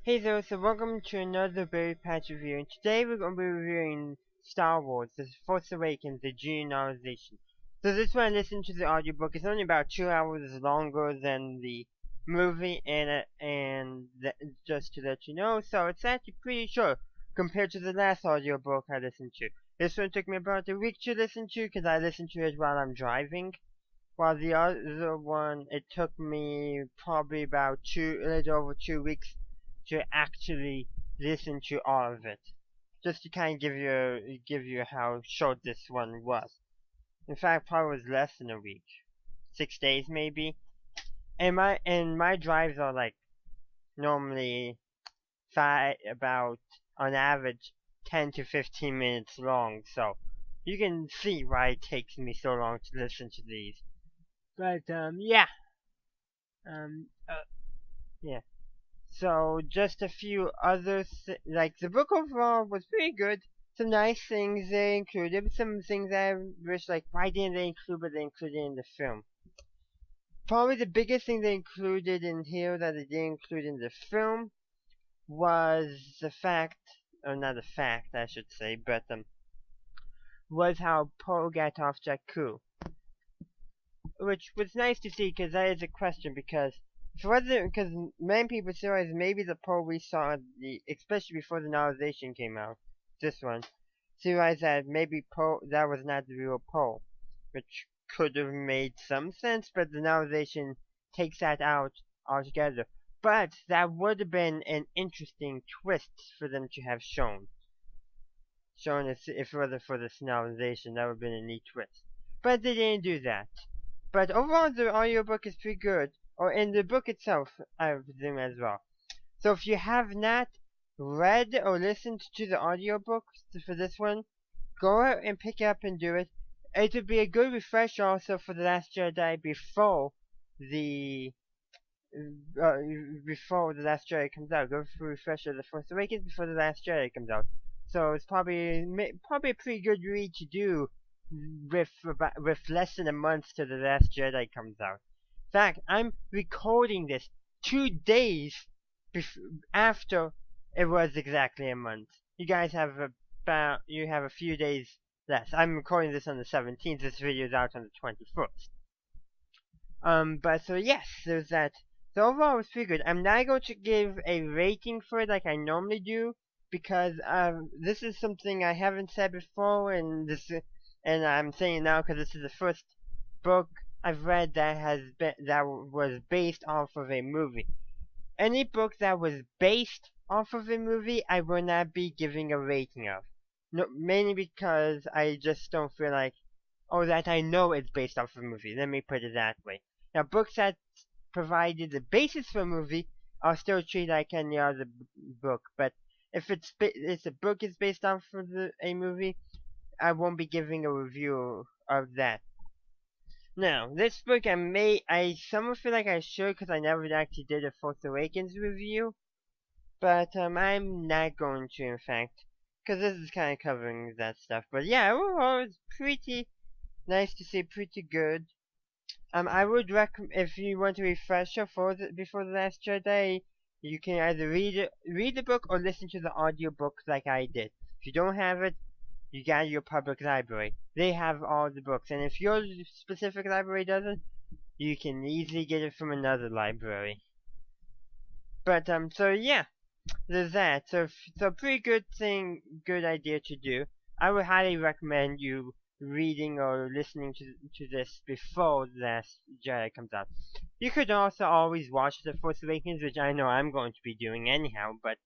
Hey there, so welcome to another Berry Patch review, and today we're going to be reviewing Star Wars, The Force Awakens, the Junior novelization. So this one I listened to the audiobook. It's only about 2 hours longer than the movie, just to let you know, so it's actually pretty short compared to the last audiobook I listened to. This one took me about a week to listen to, because I listened to it while I'm driving. While the other one, it took me probably about a little over 2 weeks to actually listen to all of it, just to kind of give you how short this one was. In fact, probably was less than a week, 6 days maybe. And my drives are like normally about on average 10 to 15 minutes long, so you can see why it takes me so long to listen to these. But yeah, um, uh, yeah. So just a few other like the book overall was pretty good. Some nice things they included. Some things I wish like why didn't they include, but they included in the film. Probably the biggest thing they included in here that they didn't include in the film was the fact, or not the fact I should say, but was how Poe got off Jakku, which was nice to see because that is a question because many people theorize maybe the Poe we saw, especially before the novelization came out, this one, theorized that maybe Poe, that was not the real Poe, which could have made some sense, but the novelization takes that out altogether. But that would have been an interesting twist for them to have shown if it wasn't for this novelization. That would have been a neat twist. But they didn't do that. But overall, the audiobook is pretty good. Or in the book itself, I presume as well. So if you have not read or listened to the audiobook for this one, go out and pick it up and do it. It would be a good refresher also for The Last Jedi the before The Last Jedi comes out. Go for a refresher of The Force Awakens before The Last Jedi comes out. So it's probably a pretty good read to do with less than a month till The Last Jedi comes out. In fact, I'm recording this 2 days after it was exactly a month. You guys have a few days less. I'm recording this on the 17th. This video is out on the 21st. But so yes, there's that. So overall, it was pretty good. I'm not going to give a rating for it like I normally do because this is something I haven't said before, and I'm saying it now because this is the first book I've read that was based off of a movie. Any book that was based off of a movie, I will not be giving a rating of. No, mainly because I just don't feel like, that I know it's based off of a movie. Let me put it that way. Now, books that provided the basis for a movie, I'll still treat like any other book. But if a book is based off of a movie, I won't be giving a review of that. Now, this book I somewhat feel like I should because I never actually did a Force Awakens review. But I'm not going to, in fact, because this is kind of covering that stuff. But yeah, overall, it's pretty nice to see, pretty good. I would recommend, if you want a refresher before The Last Jedi, you can either read the book or listen to the audiobook like I did. If you don't have it, you got your public library. They have all the books, and if your specific library doesn't, you can easily get it from another library. But so yeah, there's that. So pretty good idea to do. I would highly recommend you reading or listening to this before The Last Jedi comes out. You could also always watch The Force Awakens, which I know I'm going to be doing anyhow, but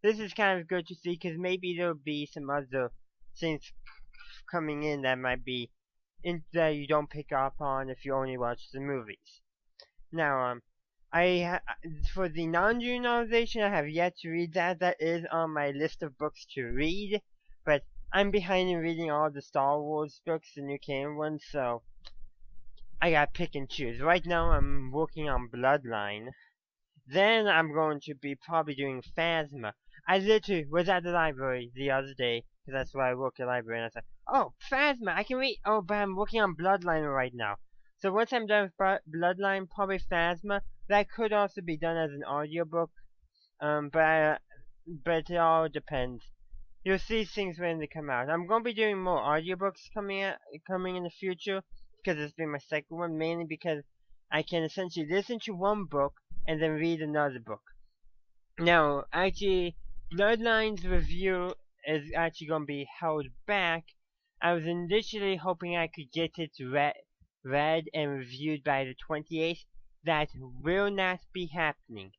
this is kind of good to see because maybe there'll be some other things coming in that might be that you don't pick up on if you only watch the movies. Now, for the non-June novelization, I have yet to read that. That is on my list of books to read, but I'm behind in reading all the Star Wars books, the new canon ones, so I gotta pick and choose. Right now, I'm working on Bloodline. Then I'm going to be probably doing Phasma. I literally was at the library the other day, because that's where I work at the library, and I said, oh, Phasma, I can read. Oh, but I'm working on Bloodline right now. So once I'm done with Bloodline, probably Phasma. That could also be done as an audiobook. But it all depends. You'll see things when they come out. I'm gonna be doing more audiobooks coming in the future because it's been my second one, mainly because I can essentially listen to one book and then read another book. Now, actually, Bloodlines review is actually gonna be held back. I was initially hoping I could get it read and reviewed by the 28th. That will not be happening.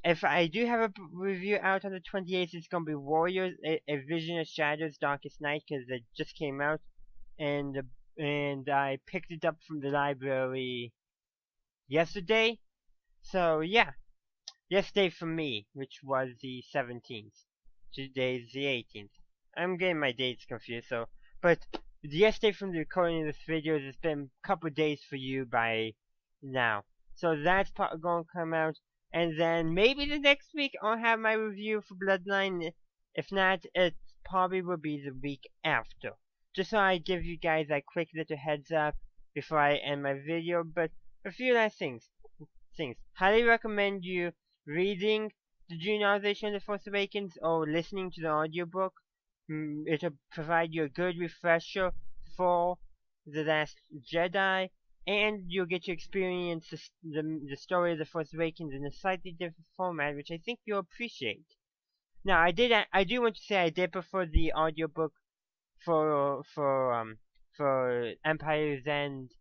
If I do have a review out on the 28th, it's gonna be Warriors: A Vision of Shadows, Darkest Night, because it just came out, and I picked it up from the library yesterday. So yeah, yesterday for me, which was the 17th. Today's the 18th. I'm getting my dates confused. But yesterday from the recording of this video, it's been a couple days for you by now. So that's going to come out. And then maybe the next week I'll have my review for Bloodline. If not, it probably will be the week after. Just so I give you guys a quick little heads up before I end my video. But a few last things. Highly recommend you reading the June novelization of The Force Awakens or listening to the audiobook. It'll provide you a good refresher for The Last Jedi, and you'll get to experience the story of The Force Awakens in a slightly different format, which I think you'll appreciate. Now, I do want to say I did prefer the audiobook for Empire's End,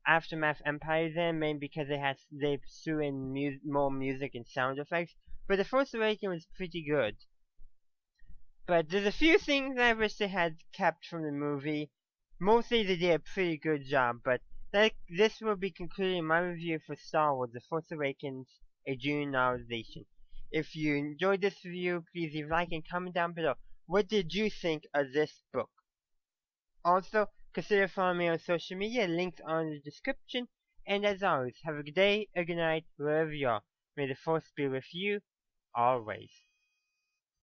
Aftermath Empire's End, mainly because they threw in more music and sound effects. But The Force Awakens was pretty good. But there's a few things I wish they had kept from the movie. Mostly they did a pretty good job, but this will be concluding my review for Star Wars: The Force Awakens, a June novelization. If you enjoyed this review, please leave a like and comment down below. What did you think of this book? Also, consider following me on social media, links are in the description. And as always, have a good day, a good night, wherever you are. May the Force be with you, always.